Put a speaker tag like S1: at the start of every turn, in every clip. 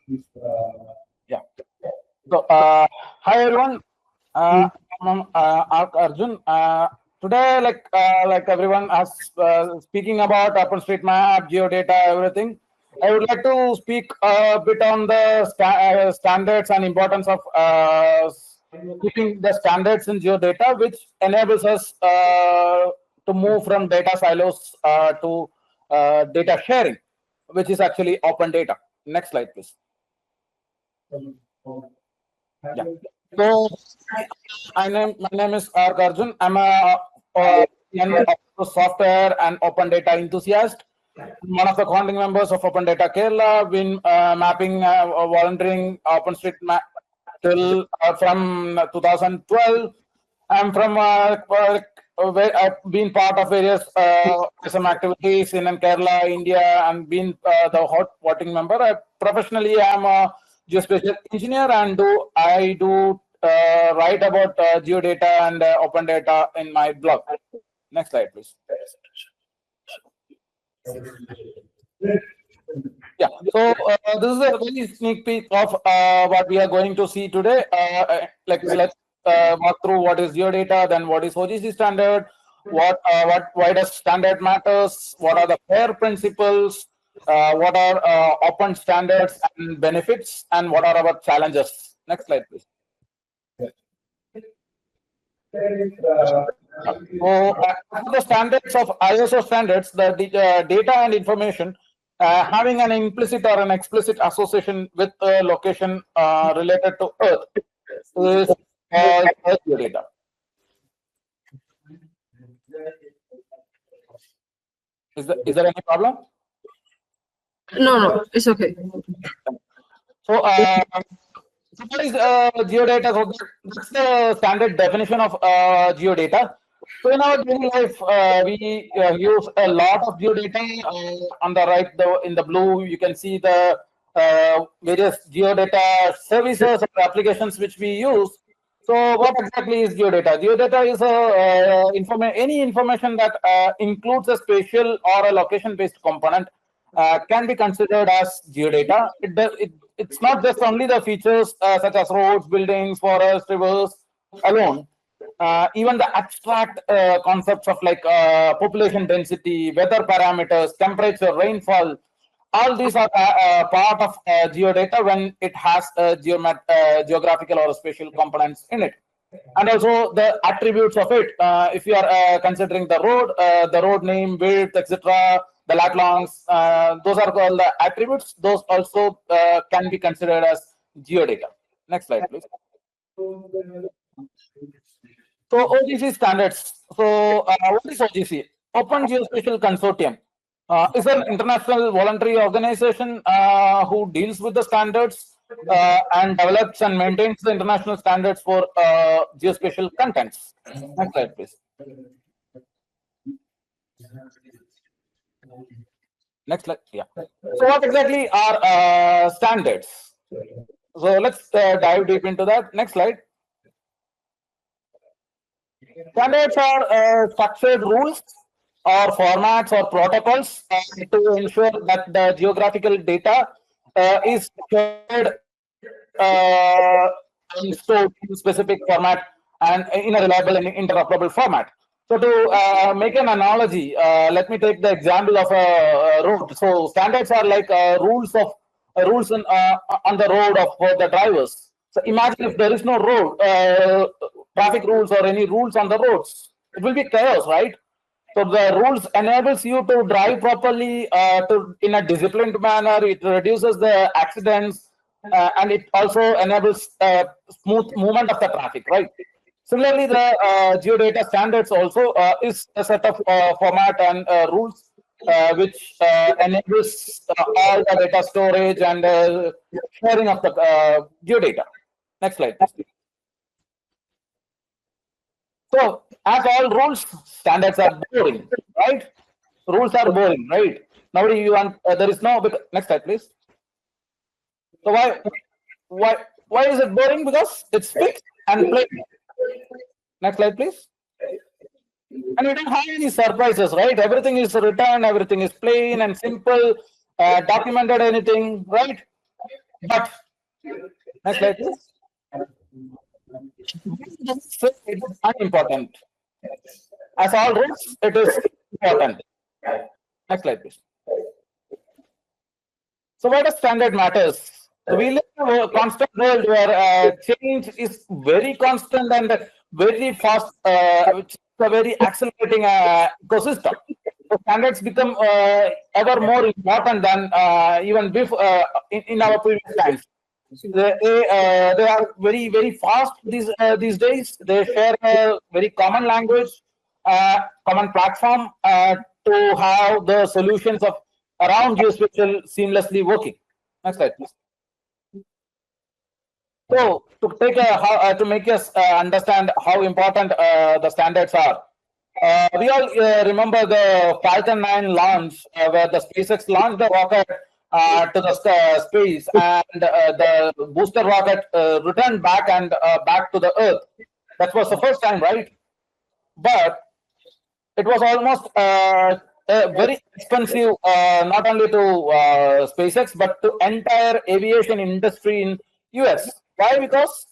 S1: Yeah. So, hi everyone. I'm Arjun. Today, like everyone is speaking about OpenStreetMap, Geodata, everything. I would like to speak a bit on the standards and importance of keeping the standards in Geodata, which enables us to move from data silos to data sharing, which is actually open data. Next slide, please. Yeah. So my name is Arjun. I'm an software and open data enthusiast. I'm one of the founding members of Open Data Kerala. Been mapping, volunteering OpenStreetMap till from 2012. I'm from where I've been part of various some activities in Kerala, India, and been the hot voting member. Professionally, I'm a geospatial engineer, and I do write about geodata and open data in my blog. Next slide, please. Yeah, so this is a very sneak peek of what we are going to see today. Let's walk through what is geodata, then what is OGC standard, why does standard matters, what are the FAIR principles, what are open standards and benefits, and what are our challenges. Next slide, please. So, the standards of ISO standards, the data and information having an implicit or an explicit association with a location related to Earth is Earth data. Is there any problem?
S2: No, it's okay.
S1: So, what is geodata? So that's the standard definition of geodata. So in our daily life, we use a lot of geodata. On the right, in the blue, you can see the various geodata services or applications which we use. So what exactly is geodata? Geodata is any information that includes a spatial or a location-based component can be considered as geodata. It's not just only the features such as roads, buildings, forests, rivers alone. Even the abstract concepts of like population density, weather parameters, temperature, rainfall, all these are part of geodata when it has geographical or spatial components in it. And also the attributes of it. If you are considering the road name, width, etc., the lat longs, those are called the attributes. Those also can be considered as geodata. Next slide, please. So OGC standards. So what is OGC? Open Geospatial Consortium. Is an international voluntary organization who deals with the standards and develops and maintains the international standards for geospatial contents. Next slide, please. Next slide. Yeah. So what exactly are standards? So let's dive deep into that. Next slide. Standards are structured rules or formats or protocols to ensure that the geographical data is shared and stored in specific format and in a reliable and interoperable format. So to make an analogy, let me take the example of a road. So standards are like rules on the road for the drivers. So imagine if there is no road, traffic rules or any rules on the roads, it will be chaos, right? So the rules enables you to drive properly in a disciplined manner. It reduces the accidents and it also enables smooth movement of the traffic, right? Similarly, the geodata standards also is a set of format and rules which enables all the data storage and sharing of the geodata. Next slide, please. So, as all rules, standards are boring, right? Rules are boring, right? Nobody you want. There is no. Next slide, please. So why is it boring? Because it's fixed and plain. Next slide, please. And we don't have any surprises, right? Everything is written, everything is plain and simple, documented anything, right? But next slide, please. So it is unimportant. As all rules, it is important. Next slide, please. So why does standard matters? So we live in a constant world where change is very constant and very fast, which is a very accelerating ecosystem. So standards become ever more important than even before in our previous times. They are very fast these days. They share a very common language, common platform to have the solutions of around geospatial seamlessly working. Next slide, please. So to make us understand how important the standards are, we all remember the Falcon 9 launch, where the SpaceX launched the rocket to the space, and the booster rocket returned back and back to the Earth. That was the first time, right? But it was almost very expensive, not only to SpaceX but to entire aviation industry in US. Why? Because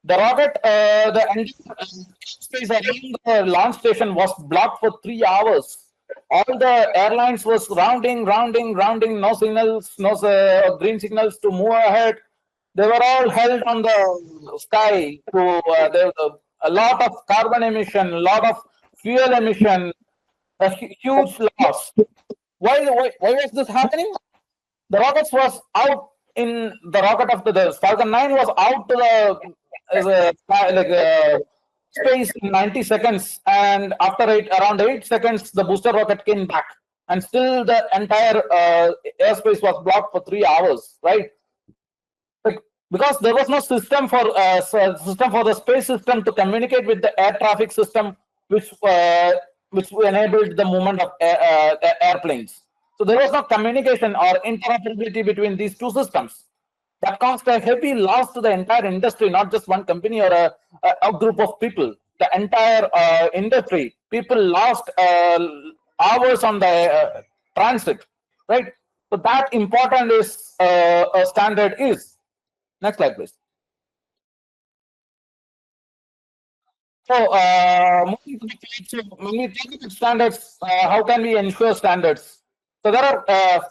S1: the rocket, the entire space around the launch station was blocked for 3 hours. All the airlines was rounding, no signals, no green signals to move ahead. They were all held on the sky. There was a lot of carbon emission, a lot of fuel emission, a huge loss. Why was this happening? The rockets was out in the rocket of the Falcon 9 was out to the space in 90 seconds, and after around 8 seconds, the booster rocket came back, and still the entire airspace was blocked for 3 hours, right? Because there was no system for the space system to communicate with the air traffic system, which enabled the movement of airplanes. So there was no communication or interoperability between these two systems. That caused a heavy loss to the entire industry, not just one company or a group of people. The entire industry, people lost hours on the transit, right? So that important is a standard is. Next slide, please. So, when we talk about standards, how can we ensure standards? So, there are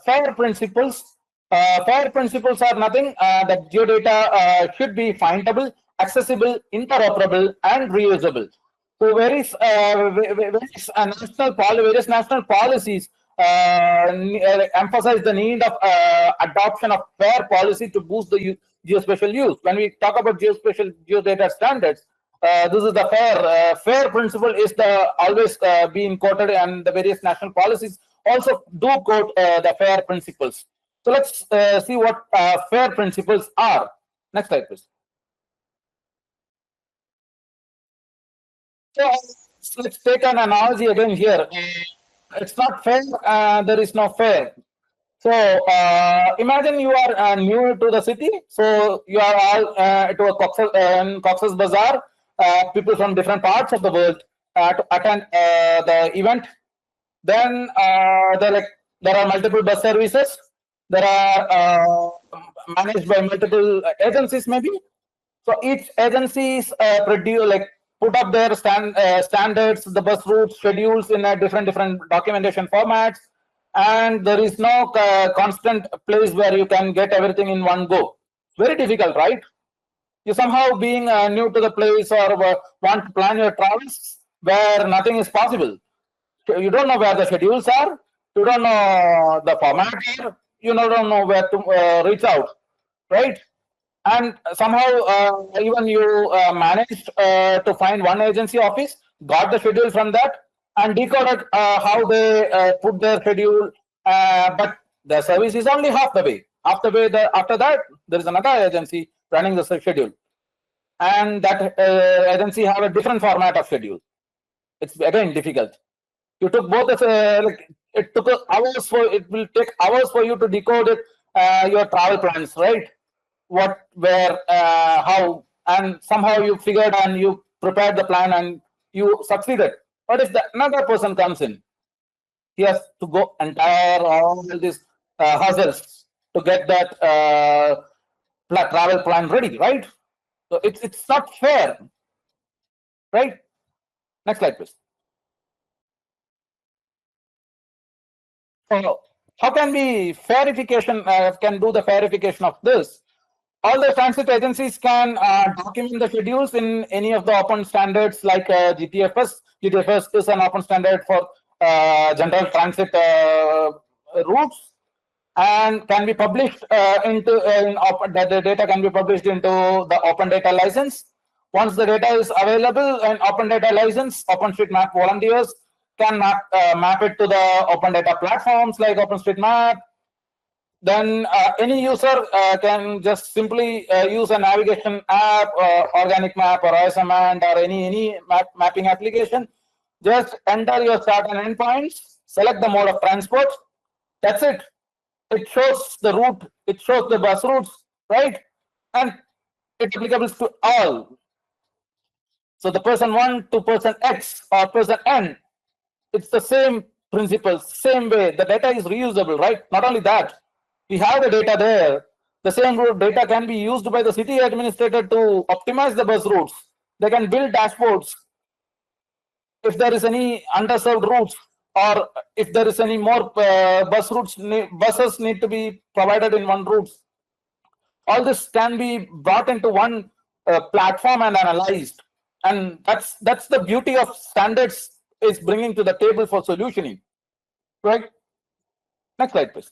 S1: FAIR principles. FAIR principles are nothing that geodata should be findable, accessible, interoperable, and reusable. So, various national policies emphasize the need of adoption of FAIR policy to boost the geospatial use. When we talk about geodata standards, this is the fair principle is the always being quoted, and the various national policies also do quote the FAIR principles. So let's see what FAIR principles are. Next slide, please. So let's take an analogy again here. It's not fair. There is no fair. So imagine you are new to the city. So you are all to a Cox's Bazaar. People from different parts of the world to attend the event. Then there are multiple bus services. There are managed by multiple agencies, maybe. So each agencies put up their standards, the bus routes, schedules in a different documentation formats, and there is no constant place where you can get everything in one go. Very difficult, right? You somehow being new to the place or want to plan your travels where nothing is possible. You don't know where the schedules are. You don't know the format here. You don't know where to reach out, right? And somehow even you managed to find one agency office, got the schedule from that, and decoded how they put their schedule, but the service is only half the way. After that, there is another agency running the schedule, and that agency have a different format of schedule. It's again difficult. You took both it will take hours for you to decode it, your travel plans, right? What, where, how, and somehow you figured and you prepared the plan and you succeeded. But if another person comes in, he has to go entire all these hustles to get that travel plan ready, right? So it's not fair, right? Next slide, please. So how can we can do the verification of this? All the transit agencies can document the schedules in any of the open standards like GTFS. GTFS is an open standard for general transit routes, and can be published the data can be published into the open data license. Once the data is available in open data license, OpenStreetMap volunteers can map it to the open data platforms like OpenStreetMap. Then any user can just simply use a navigation app, organic map or OSMand or any mapping application. Just enter your start and endpoints, select the mode of transport. That's it. It shows the route, it shows the bus routes, right? And it's applicable to all. So the person 1 to person X or person N, it's the same principle, same way. The data is reusable, right? Not only that, we have the data there. The same data can be used by the city administrator to optimize the bus routes. They can build dashboards if there is any underserved routes, or if there is any more buses need to be provided in one route. All this can be brought into one platform and analyzed, and that's the beauty of standards is bringing to the table for solutioning, right? Next slide, please.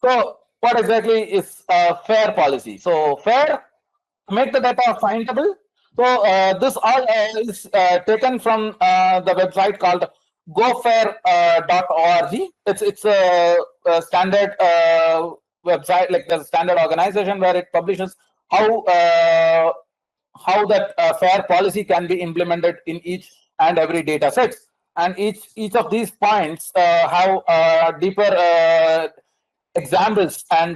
S1: So what exactly is fair policy? So fair, make the data findable. So this all is taken from the website called gofair.org. It's a standard website, like the standard organization where it publishes how that fair policy can be implemented in each and every data set. And each of these points have deeper examples and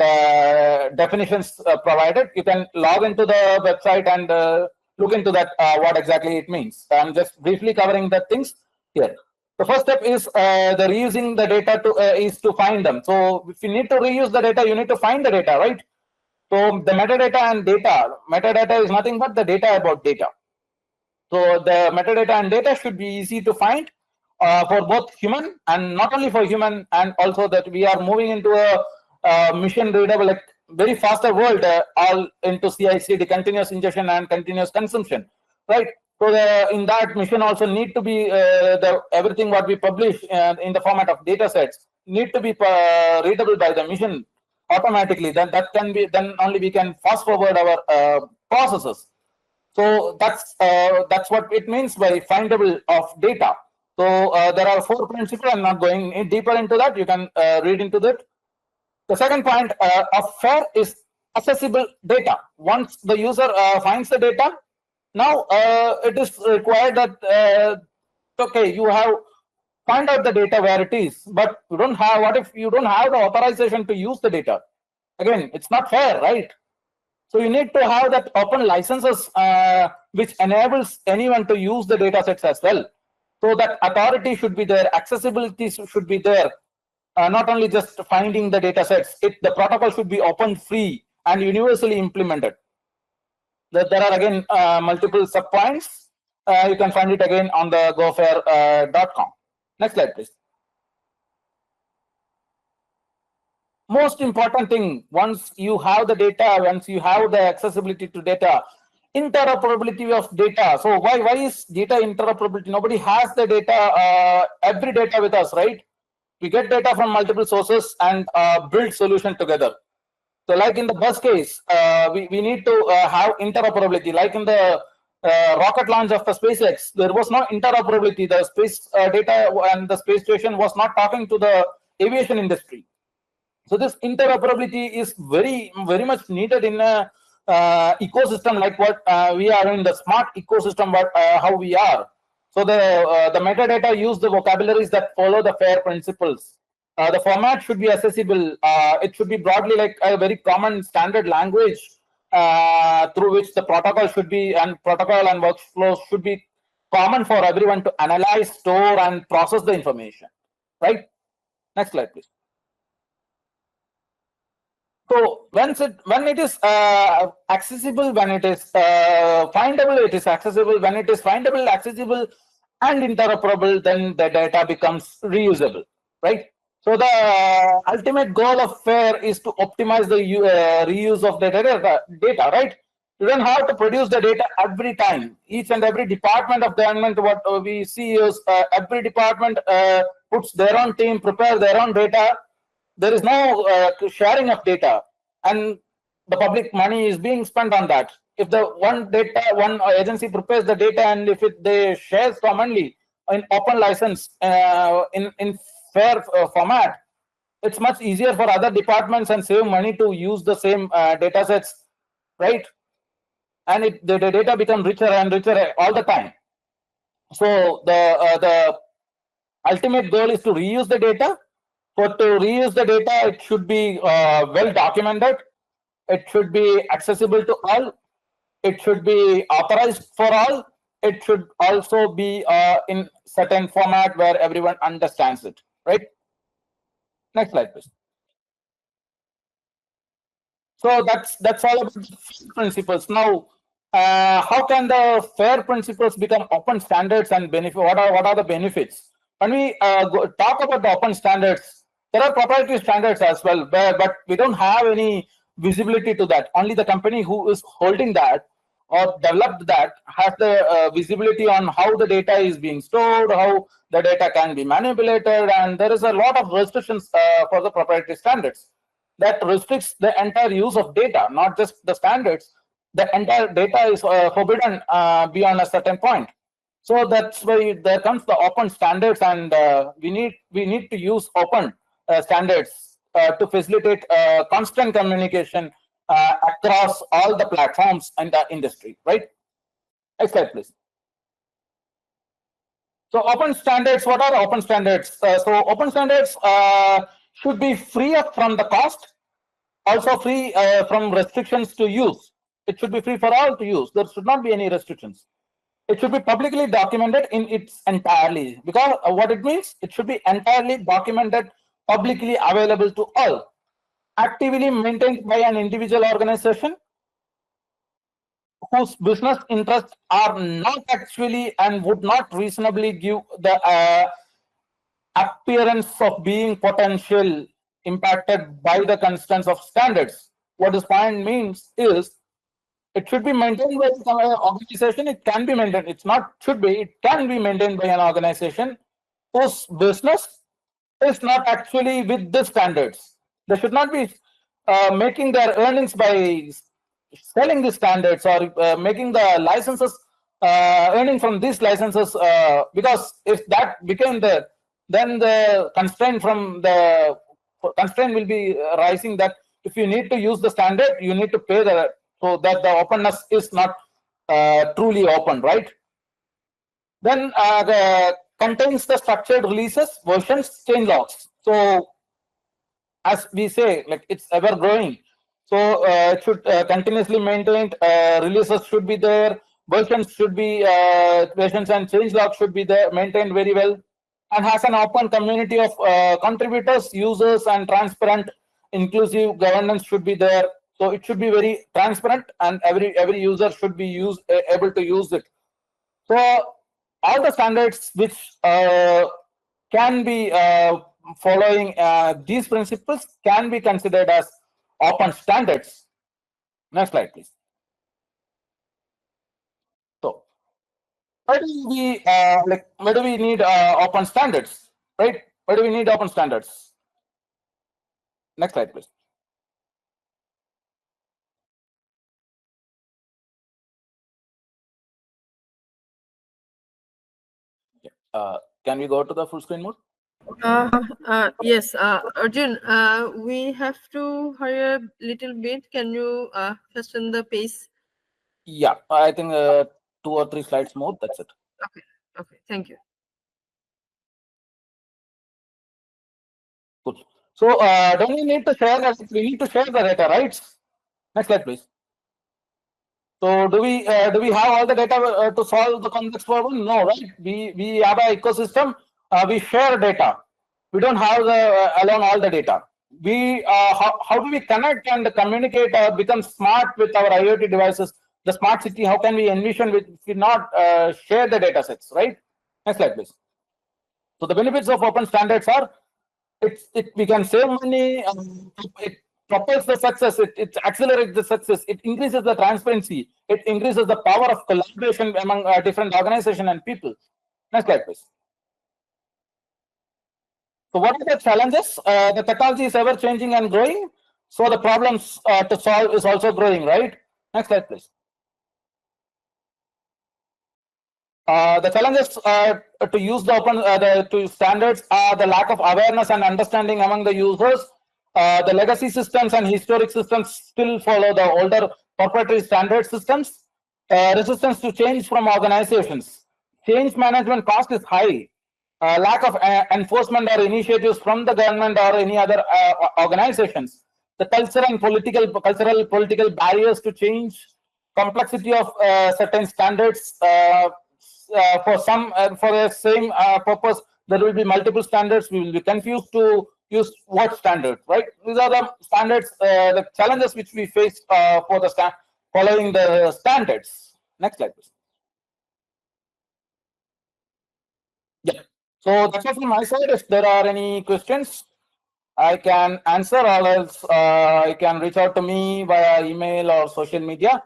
S1: definitions provided. You can log into the website and look into that, what exactly it means. I'm just briefly covering the things here. The first step is the reusing the data is to find them. So if you need to reuse the data, you need to find the data, right? So the metadata is nothing but the data about data. So the metadata and data should be easy to find for both human, and not only for human, and also that we are moving into a mission readable, like very faster world, all into CI/CD, continuous ingestion and continuous consumption, right? So in that mission also need to be everything what we publish in the format of data sets need to be readable by the mission automatically. Then only we can fast forward our processes. So that's what it means by findable of data. So there are 4 principles. I'm not going deeper into that. You can read into that. The second point of fair is accessible data. Once the user finds the data, now it is required that okay, you have find out the data where it is, but you don't have. What if you don't have the authorization to use the data? Again, it's not fair, right? So you need to have that open licenses which enables anyone to use the data sets as well. So that authority should be there, accessibility should be there. Not only just finding the data sets, the protocol should be open, free, and universally implemented. There are again multiple subpoints. You can find it again on the gofair.com. Next slide, please. Most important thing, once you have the data, once you have the accessibility to data, interoperability of data. So why is data interoperability? Nobody has the data, every data with us, right? We get data from multiple sources and build solution together. So like in the bus case, we need to have interoperability. Like in the rocket launch of the SpaceX, there was no interoperability. The space data and the space station was not talking to the aviation industry. So this interoperability is very much needed in a ecosystem like what we are in, the smart ecosystem, how we are. So the metadata use the vocabularies that follow the FAIR principles. The format should be accessible. It should be broadly like a very common standard language through which the protocol should be, and protocol and workflows should be common for everyone to analyze, store, and process the information. Right? Next slide, please. So when it is accessible, when it is findable, it is accessible. When it is findable, accessible, and interoperable, then the data becomes reusable, right? So the ultimate goal of FAIR is to optimize the reuse of the data, right? You don't have to produce the data every time. Each and every department of government, what we see is every department puts their own team, prepare their own data. There is no sharing of data, and the public money is being spent on that. If the one agency prepares the data, and if they shares commonly in open license in fair format, it's much easier for other departments and save money to use the same data sets, right? And the data become richer and richer all the time. So the ultimate goal is to reuse the data. For to reuse the data, it should be well documented. It should be accessible to all. It should be authorized for all. It should also be in certain format where everyone understands it, right? Next slide, please. So that's all about the principles. Now, how can the FAIR principles become open standards and benefit? What are the benefits? When we talk about the open standards, there are proprietary standards as well, but we don't have any visibility to that. Only the company who is holding that or developed that has the visibility on how the data is being stored, how the data can be manipulated, and there is a lot of restrictions for the proprietary standards that restricts the entire use of data, not just the standards. The entire data is forbidden beyond a certain point. So that's why there comes the open standards, and we need to use open standards to facilitate constant communication across all the platforms and the industry, right? Next slide, please. So open standards, what are open standards? So open standards should be free from the cost, also free from restrictions to use. It should be free for all to use. There should not be any restrictions. It should be publicly documented in its entirely, because what it means, it should be entirely documented, publicly available to all, actively maintained by an individual organization whose business interests are not actually and would not reasonably give the appearance of being potential impacted by the constraints of standards. What this point means is it should be maintained by an organization. It can be maintained. It's not should be. It can be maintained by an organization whose business is not actually with the standards. They should not be making their earnings by selling the standards or making the licenses, earning from these licenses. Because if that became then the constraint will be rising that if you need to use the standard, you need to pay the, so that the openness is not truly open, right? Then contains the structured releases, versions, change logs. So as we say, like it's ever growing. So it should continuously maintained. Releases should be there. Versions should be versions and change logs should be there, maintained very well, and has an open community of contributors, users, and transparent, inclusive governance should be there. So it should be very transparent, and every user should be able to use it. So all the standards which can be following these principles can be considered as open standards. Next slide, please. So why do we need open standards, right? Why do we need open standards? Next slide, please. Can we go to the full screen mode?
S2: Yes, Arjun, we have to hurry a little bit. Can you hasten the pace?
S1: Yeah, I think 2 or 3 slides more. That's it.
S2: Okay, thank you.
S1: Good. So don't we need to share that? We need to share the data, right? Next slide, please. So do we have all the data to solve the complex problem? No, right? We have an ecosystem. We share data. We don't have alone all the data. we how do we connect and communicate or become smart with our IoT devices? The smart city, how can we envision if we not share the data sets, right? Next slide, please. So the benefits of open standards are we can save money, it propels the success, it accelerates the success, it increases the transparency, it increases the power of collaboration among different organizations and people. Next slide, please. So what are the challenges? The technology is ever changing and growing, so the problems to solve is also growing, right? Next slide, please. The challenges to use the open to standards are the lack of awareness and understanding among the users. The legacy systems and historic systems still follow the older proprietary standard systems. Resistance to change from organizations. Change management cost is high. Lack of enforcement or initiatives from the government or any other organizations. The cultural political barriers to change. Complexity of certain standards. For some for the same purpose, there will be multiple standards. We will be confused to use what standard, right? These are the standards, the challenges which we face for the following the standards. Next slide, please. Yeah. So that's all from my side. If there are any questions, I can answer, or else you can reach out to me via email or social media.